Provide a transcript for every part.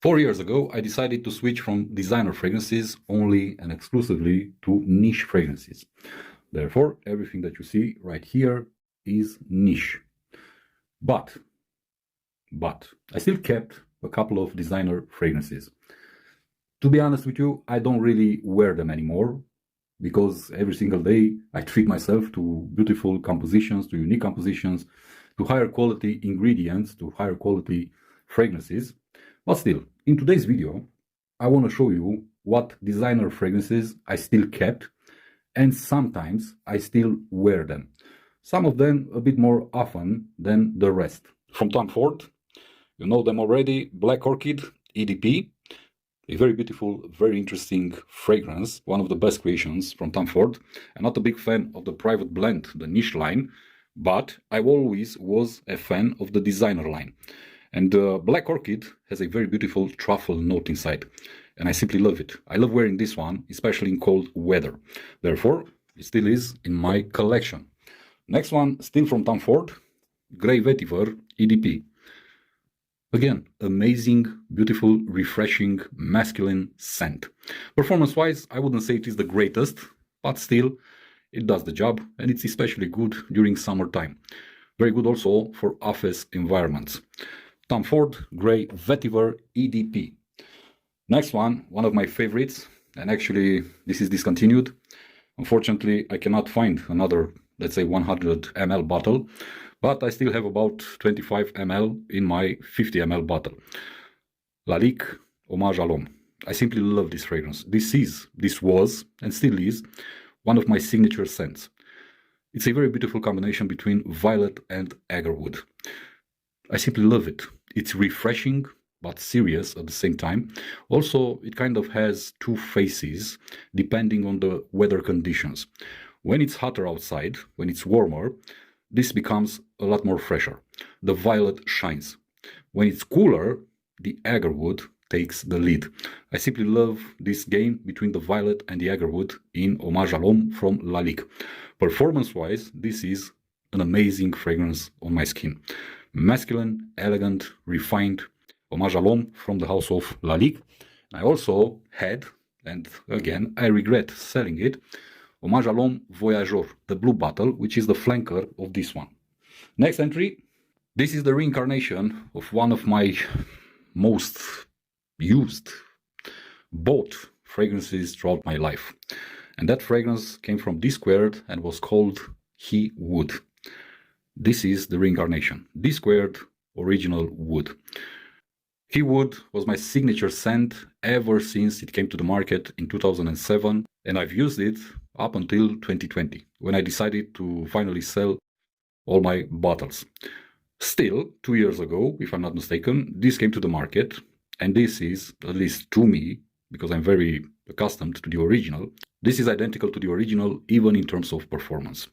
4 years ago, I decided to switch from designer fragrances only and exclusively to niche fragrances. Therefore, everything that you see right here is niche. But I still kept a couple of designer fragrances. To be honest with you, I don't really wear them anymore because every single day I treat myself to beautiful compositions, to unique compositions, to higher quality ingredients, to higher quality fragrances. But still, in today's video, I want to show you what designer fragrances I still kept, and sometimes I still wear them. Some of them a bit more often than the rest. From Tom Ford, you know them already, Black Orchid EDP, a very beautiful, very interesting fragrance, one of the best creations from Tom Ford. I'm not a big fan of the private blend, the niche line, but I always was a fan of the designer line. And Black Orchid has a very beautiful truffle note inside, and I simply love it. I love wearing this one, especially in cold weather. Therefore, it still is in my collection. Next one, still from Tom Ford, Graay Vetiver EDP. Again, amazing, beautiful, refreshing, masculine scent. Performance-wise, I wouldn't say it is the greatest, but still, it does the job, and it's especially good during summertime. Very good also for office environments. Tom Ford Graay Vetiver EDP. Next one of my favorites, and actually this is discontinued. Unfortunately, I cannot find another, let's say 100 ml bottle, but I still have about 25 ml in my 50 ml bottle. Lakme OM Alom. I simply love this fragrance. This was, and still is, one of my signature scents. It's a very beautiful combination between violet and agarwood. I simply love it. It's refreshing, but serious at the same time. Also, it kind of has two faces, depending on the weather conditions. When it's hotter outside, when it's warmer, this becomes a lot more fresher. The violet shines. When it's cooler, the agarwood takes the lead. I simply love this game between the violet and the agarwood in OM Alom from Lakme. Performance-wise, this is an amazing fragrance on my skin. Masculine, elegant, refined, OM Alom from the house of Lakme. I also had, and again, I regret selling it, OM Alom Voyageur, the blue bottle, which is the flanker of this one. Next entry, this is the reincarnation of one of my most used, bought fragrances throughout my life. And that fragrance came from Dsquared and was called He Wood. This is the reincarnation, Dsquared Original Wood. He Wood was my signature scent ever since it came to the market in 2007, and I've used it up until 2020, when I decided to finally sell all my bottles. Still, 2 years ago, if I'm not mistaken, this came to the market, and this is, at least to me, because I'm very accustomed to the original, this is identical to the original even in terms of performance.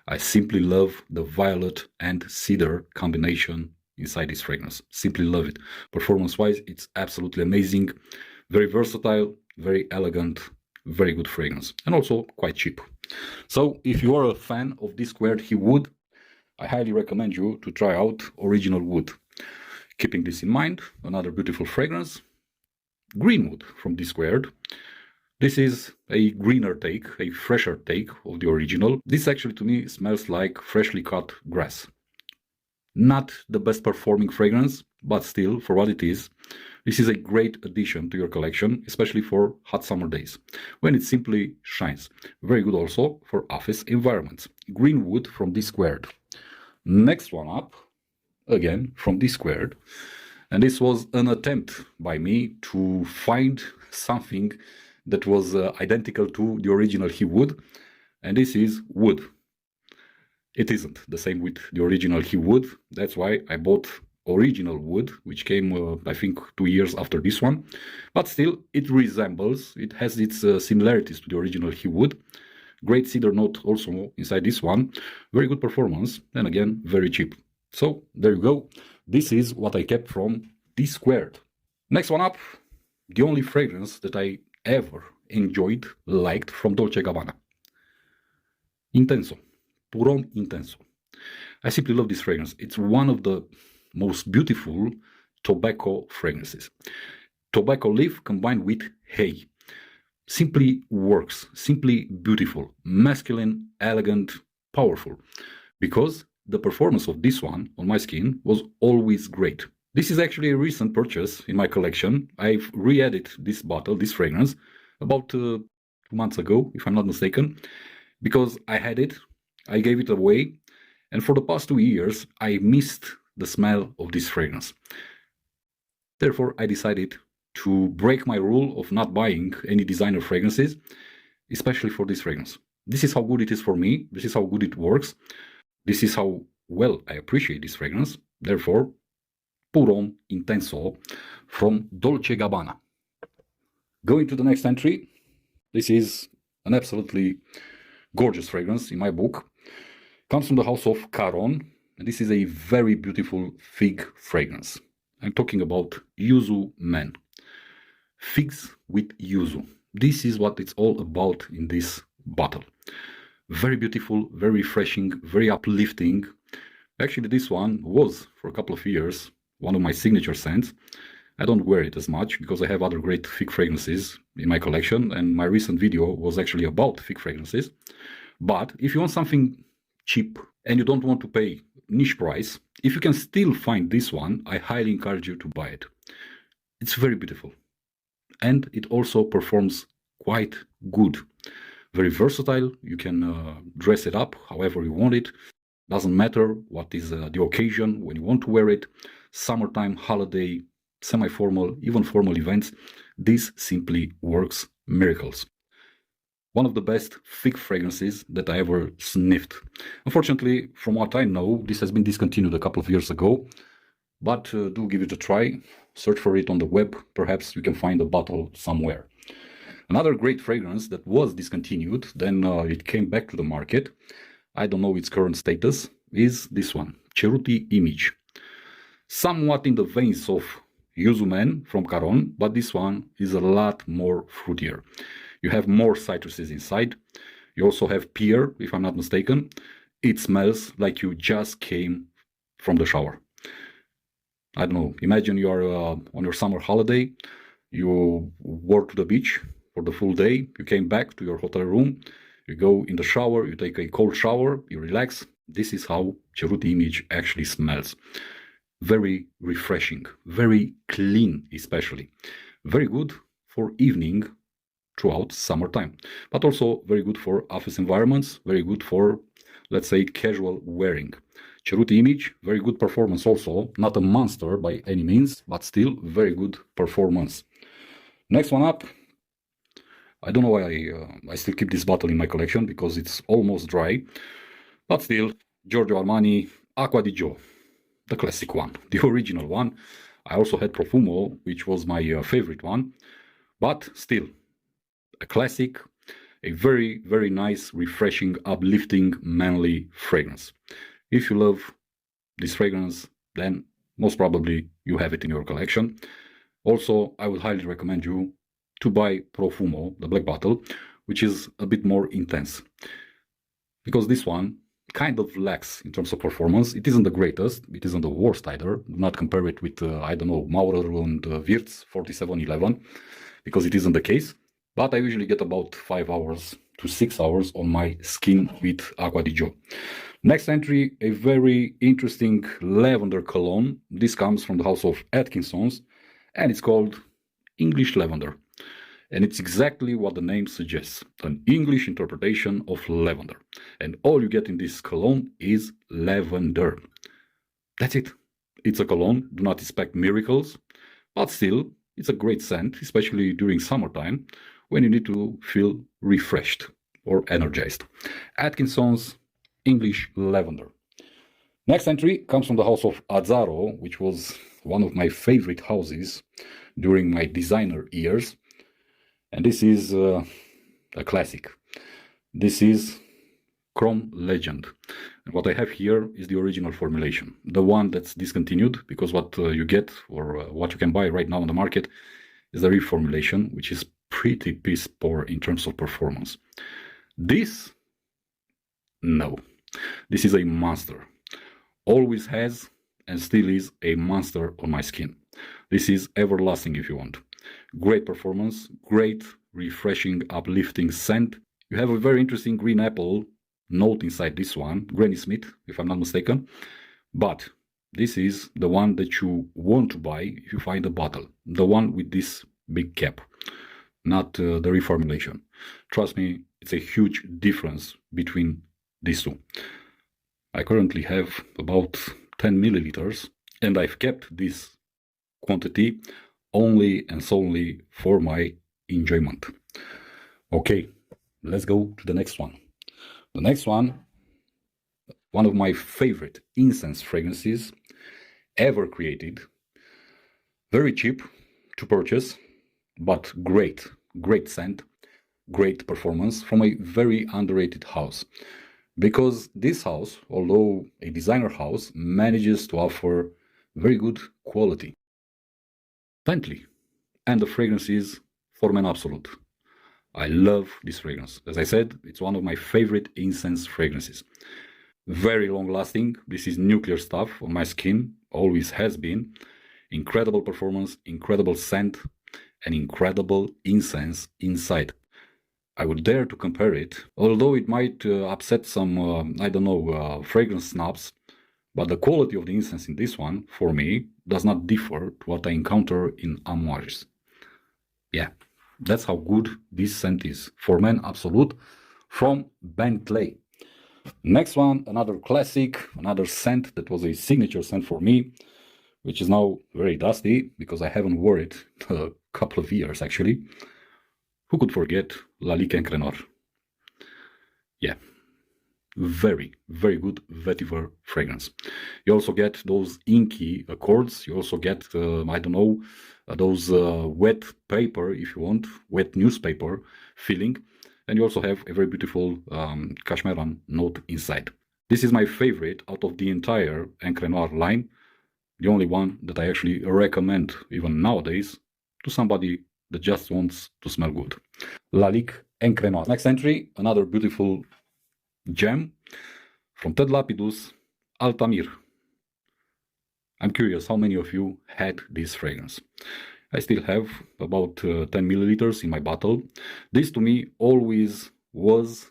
I simply love the violet and cedar combination inside this fragrance. Simply love it. Performance-wise, it's absolutely amazing. Very versatile, very elegant, very good fragrance, and also quite cheap. So if you are a fan of Dsquared He Wood, I highly recommend you to try out Original Wood. Keeping this in mind, another beautiful fragrance, Greenwood from Dsquared. This is a greener take, a fresher take of the original. This actually to me smells like freshly cut grass. Not the best performing fragrance, but still, for what it is, this is a great addition to your collection, especially for hot summer days, when it simply shines. Very good also for office environments. Greenwood from Dsquared. Next one up, again from Dsquared, and this was an attempt by me to find something that was identical to the original He Wood, and this is wood. It isn't the same with the original He Wood. That's why I bought Original Wood, which came, I think, 2 years after this one. But still, it resembles, it has its similarities to the original He Wood. Great cedar note also inside this one. Very good performance, and again, very cheap. So, there you go. This is what I kept from Dsquared. Next one up, the only fragrance that I ever enjoyed, liked from Dolce & Gabbana. Intenso. Puron Intenso. I simply love this fragrance. It's one of the most beautiful tobacco fragrances. tobacco leaf combined with hay. Simply works, simply beautiful, masculine, elegant, powerful. Because the performance of this one on my skin was always great. This is actually a recent purchase in my collection. I've re-added this bottle, this fragrance, about 2 months ago, if I'm not mistaken, because I had it, I gave it away, and for the past 2 years, I missed the smell of this fragrance. Therefore, I decided to break my rule of not buying any designer fragrances, especially for this fragrance. This is how good it is for me. This is how good it works. This is how well I appreciate this fragrance. Therefore, put on Intenso from Dolce Gabbana. Going to the next entry. This is an absolutely gorgeous fragrance in my book. Comes from the house of Caron. And this is a very beautiful fig fragrance. I'm talking about Yuzu Men. Figs with yuzu. This is what it's all about in this bottle. Very beautiful, very refreshing, very uplifting. Actually, this one was, for a couple of years, one of my signature scents. I don't wear it as much because I have other great fig fragrances in my collection, and my recent video was actually about fig fragrances. But if you want something cheap and you don't want to pay niche price, if you can still find this one, I highly encourage you to buy it. It's very beautiful. And it also performs quite good. Very versatile. You can dress it up however you want it. Doesn't matter what is the occasion when you want to wear it. Summertime, holiday, semi-formal, even formal events. This simply works miracles. One of the best fig fragrances that I ever sniffed. Unfortunately, from what I know, this has been discontinued a couple of years ago. But do give it a try. Search for it on the web. Perhaps you can find a bottle somewhere. Another great fragrance that was discontinued, then it came back to the market. I don't know its current status, is this one, Ceruti Image. Somewhat in the veins of Yuzu Men from Caron, but this one is a lot more fruitier. You have more citruses inside. You also have pear, if I'm not mistaken. It smells like you just came from the shower. I don't know, imagine you are on your summer holiday, you walk to the beach for the full day, you came back to your hotel room, you go in the shower, you take a cold shower, you relax. This is how Ceruti Image actually smells. Very refreshing, very clean especially. Very good for evening throughout summertime, but also very good for office environments, very good for, let's say, casual wearing. Ceruti Image, very good performance also, not a monster by any means, but still very good performance. Next one up, I don't know why I still keep this bottle in my collection, because it's almost dry, but still, Giorgio Armani Aqua di Gio, the classic one, the original one. I also had Profumo, which was my favorite one, but still, a classic, a very, very nice, refreshing, uplifting, manly fragrance. If you love this fragrance, then most probably you have it in your collection. Also, I would highly recommend you to buy Profumo, the black bottle, which is a bit more intense. Because this one kind of lacks in terms of performance. It isn't the greatest, it isn't the worst either. Do not compare it with, I don't know, Maurer and Wirtz 4711, because it isn't the case. But I usually get about 5 hours to 6 hours on my skin with Aqua di Gio. Next entry, a very interesting lavender cologne. This comes from the house of Atkinson's, and it's called English Lavender. And it's exactly what the name suggests, an English interpretation of lavender. And all you get in this cologne is lavender. That's it. It's a cologne, do not expect miracles, but still, it's a great scent, especially during summertime, when you need to feel refreshed or energized. Atkinson's English Lavender. Next entry comes from the house of Azzaro, which was one of my favorite houses during my designer years. And this is a classic. This is Chrome Legend. And what I have here is the original formulation, the one that's discontinued, because what you get, or what you can buy right now on the market, is the reformulation, which is pretty piss poor in terms of performance. This, no. This is a monster. Always has and still is a monster on my skin. This is everlasting if you want. Great performance, great refreshing, uplifting scent. You have a very interesting green apple note inside this one, Granny Smith, if I'm not mistaken. But this is the one that you want to buy if you find a bottle. The one with this big cap, not the reformulation. Trust me, it's a huge difference between these two. I currently have about 10 milliliters, and I've kept this quantity only and solely for my enjoyment. Okay, let's go to the next one. The next one of my favorite incense fragrances ever created. Very cheap to purchase, but great scent, great performance from a very underrated house. Because this house, although a designer house, manages to offer very good quality. Bentley, and the fragrance is Formen Absolute. I love this fragrance. As I said, it's one of my favorite incense fragrances. Very long lasting. This is nuclear stuff on my skin, always has been. Incredible performance, incredible scent, and incredible incense inside. I would dare to compare it, although it might upset some, fragrance snobs, but the quality of the incense in this one, for me, does not differ to what I encounter in Armoires. Yeah, that's how good this scent is. Formen Absolute from Bentley. Next one, another classic, another scent that was a signature scent for me, which is now very dusty because I haven't worn it a couple of years actually. Who could forget Lalique Encrenor? Yeah, very good vetiver fragrance. You also get those inky accords. You also get, those wet paper, if you want, wet newspaper feeling. And you also have a very beautiful cashmeran note inside. This is my favorite out of the entire Encrenor line. The only one that I actually recommend, even nowadays, to somebody that just wants to smell good. Lalique Encrenor. Next entry, another beautiful gem from Ted Lapidus, Altamir. I'm curious how many of you had this fragrance. I still have about 10 milliliters in my bottle. This to me always was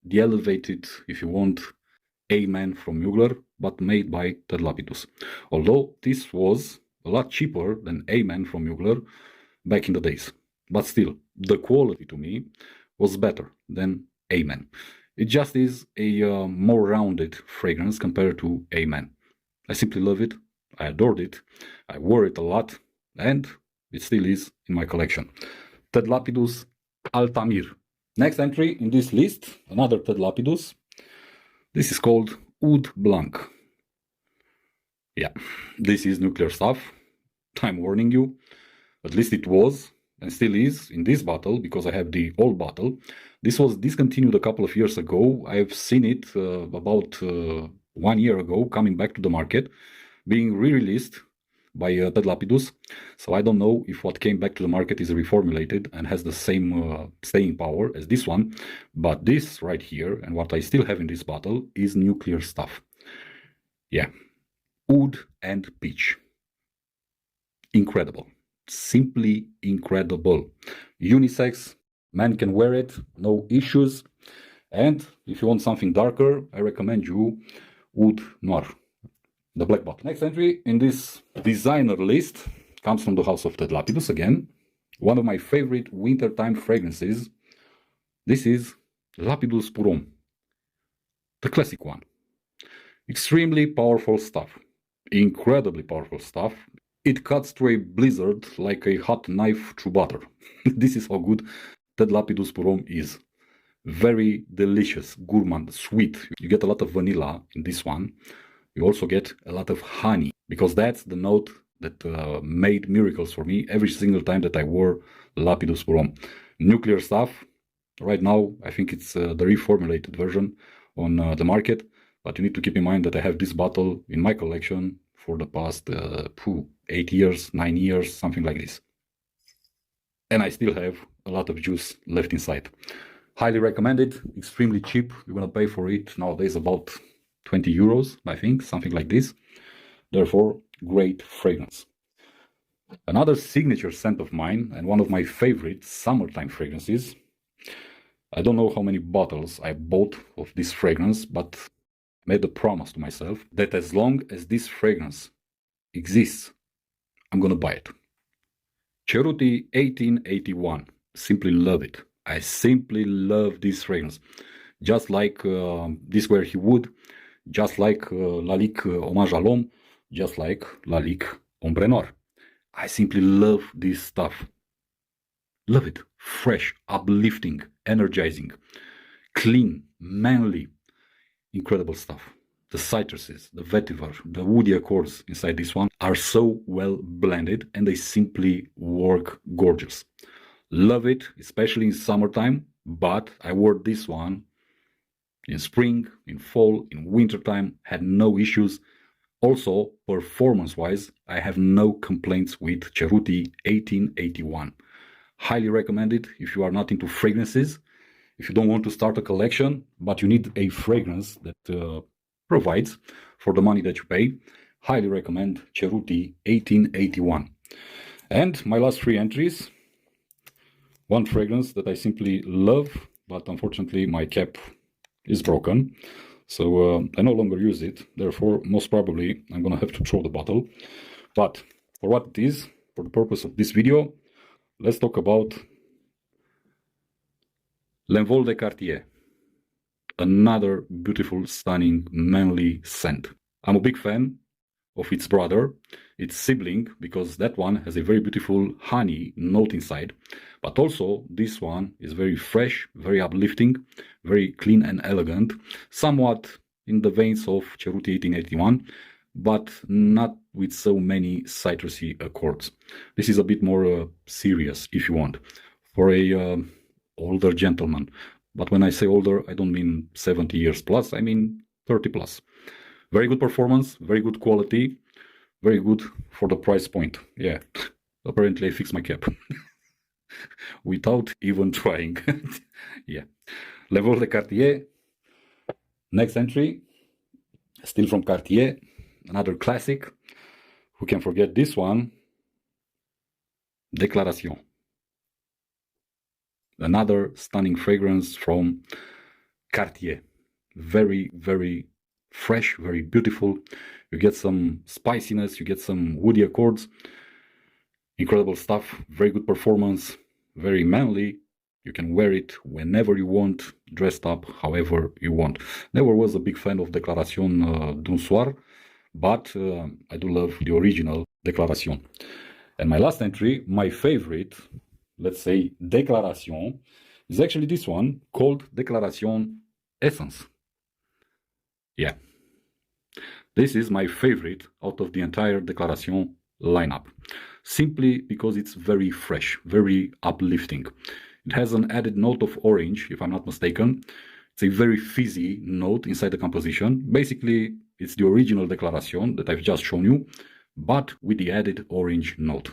the elevated, if you want, Amen from Mugler, but made by Ted Lapidus. Although this was a lot cheaper than Amen from Mugler back in the days. But still, the quality to me was better than Amen. It just is a more rounded fragrance compared to Amen. I simply love it. I adored it. I wore it a lot. And it still is in my collection. Ted Lapidus Altamir. Next entry in this list, another Ted Lapidus. This is called Oud Blanc. Yeah, this is nuclear stuff. I'm warning you. At least it was, and still is, in this bottle, because I have the old bottle. This was discontinued a couple of years ago. I've seen it about 1 year ago, coming back to the market, being re-released by Ted Lapidus. So I don't know if what came back to the market is reformulated and has the same staying power as this one. But this right here, and what I still have in this bottle, is nuclear stuff. Yeah. Oud and peach. Incredible. Simply incredible. Unisex, man can wear it, no issues. And if you want something darker, I recommend you Oud Noir, the black bottle. Next entry in this designer list comes from the house of Ted Lapidus again. One of my favorite wintertime fragrances. This is Lapidus Pom, the classic one. Extremely powerful stuff. Incredibly powerful stuff. It cuts through a blizzard like a hot knife through butter. This is how good Ted Lapidus Pom is. Very delicious, gourmand, sweet. You get a lot of vanilla in this one. You also get a lot of honey, because that's the note that made miracles for me every single time that I wore Lapidus Pom. Nuclear stuff. Right now, I think it's the reformulated version on the market. But you need to keep in mind that I have this bottle in my collection for the past 8 years, 9 years, something like this. And I still have a lot of juice left inside. Highly recommended, extremely cheap. You're gonna pay for it nowadays about 20 euros, I think, something like this. Therefore, great fragrance. Another signature scent of mine, and one of my favorite summertime fragrances. I don't know how many bottles I bought of this fragrance, but I made a promise to myself that as long as this fragrance exists, I'm gonna buy it. Ceruti 1881. Simply love it. I simply love this fragrance. Just like Dsquared Wood, just like Lakme OM Alom, just like Lakme Ombre Noir. I simply love this stuff. Love it. Fresh, uplifting, energizing, clean, manly, incredible stuff. The citruses, the vetiver, the woody accords inside this one are so well blended, and they simply work gorgeous. Love it, especially in summertime, but I wore this one in spring, in fall, in wintertime, had no issues. Also, performance-wise, I have no complaints with Ceruti 1881. Highly recommend it if you are not into fragrances, if you don't want to start a collection, but you need a fragrance that provides for the money that you pay. Highly recommend Ceruti 1881. And my last three entries, one fragrance that I simply love, but unfortunately my cap is broken. So I no longer use it, therefore most probably I'm gonna have to throw the bottle. But for what it is, for the purpose of this video, let's talk about L'Envol de Cartier. Another beautiful, stunning, manly scent. I'm a big fan of its brother, its sibling, because that one has a very beautiful honey note inside. But also, this one is very fresh, very uplifting, very clean and elegant, somewhat in the veins of Ceruti 1881, but not with so many citrusy accords. This is a bit more serious, if you want, for a older gentleman. But when I say older, I don't mean 70 years plus, I mean 30 plus. Very good performance, very good quality, very good for the price point. Yeah, apparently I fixed my cap without even trying. Yeah, L'Envol de Cartier. Next entry, still from Cartier, another classic. Who can forget this one? Déclaration. Another stunning fragrance from Cartier. Very, very fresh, very beautiful. You get some spiciness, you get some woody accords. Incredible stuff, very good performance, very manly. You can wear it whenever you want, dressed up however you want. Never was a big fan of Déclaration d'un soir, but I do love the original Déclaration. And my last entry, my favorite, let's say Déclaration, is actually this one, called Déclaration Essence. Yeah. This is my favorite out of the entire Déclaration lineup, simply because it's very fresh, very uplifting. It has an added note of orange, if I'm not mistaken. It's a very fizzy note inside the composition. Basically, it's the original Déclaration that I've just shown you, but with the added orange note.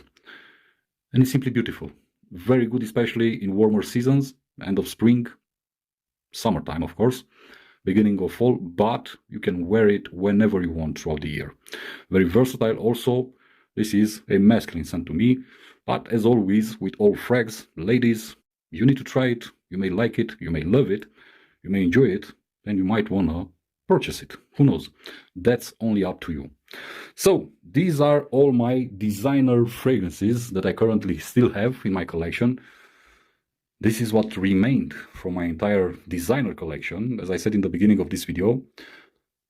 And it's simply beautiful. Very good, especially in warmer seasons, end of spring, summertime, of course, beginning of fall, but you can wear it whenever you want throughout the year. Very versatile also. This is a masculine scent to me, but as always, with all frags, ladies, you need to try it. You may like it, you may love it, you may enjoy it, and you might want to purchase it. Who knows? That's only up to you. So these are all my designer fragrances that I currently still have in my collection. This is what remained from my entire designer collection. As I said in the beginning of this video,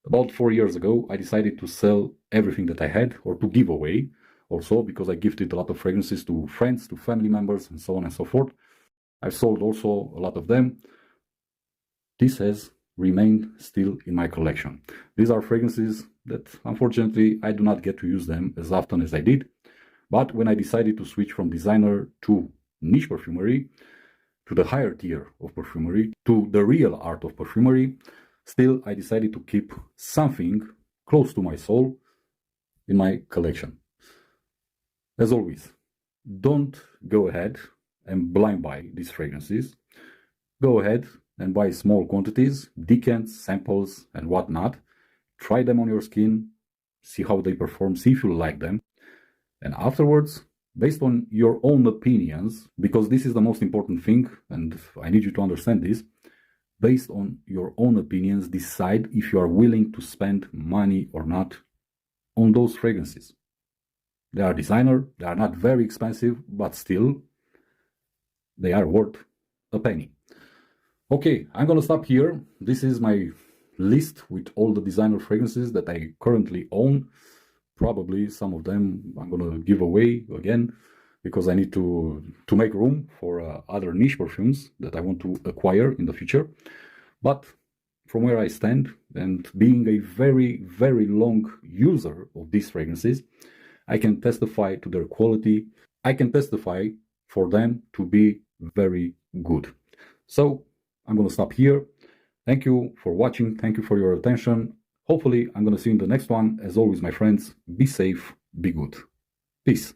about 4 years ago, I decided to sell everything that I had, or to give away also, because I gifted a lot of fragrances to friends, to family members, and so on and so forth. I've sold also a lot of them. This has remained still in my collection. These are fragrances that, unfortunately, I do not get to use them as often as I did. But when I decided to switch from designer to niche perfumery, to the higher tier of perfumery, to the real art of perfumery, still I decided to keep something close to my soul in my collection. As always, don't go ahead and blind buy these fragrances. Go ahead and buy small quantities, decants, samples, and whatnot. Try them on your skin, see how they perform, see if you like them. And afterwards, based on your own opinions, because this is the most important thing, and I need you to understand this, based on your own opinions, decide if you are willing to spend money or not on those fragrances. They are designer, they are not very expensive, but still, they are worth a penny. Okay, I'm gonna stop here. This is my list with all the designer fragrances that I currently own. Probably some of them I'm gonna give away again, because I need to make room for other niche perfumes that I want to acquire in the future. But from where I stand, and being a very, very long user of these fragrances, I can testify to their quality. I can testify for them to be very good. So I'm going to stop here. Thank you for watching. Thank you for your attention. Hopefully I'm going to see you in the next one. As always, my friends, be safe, be good. Peace.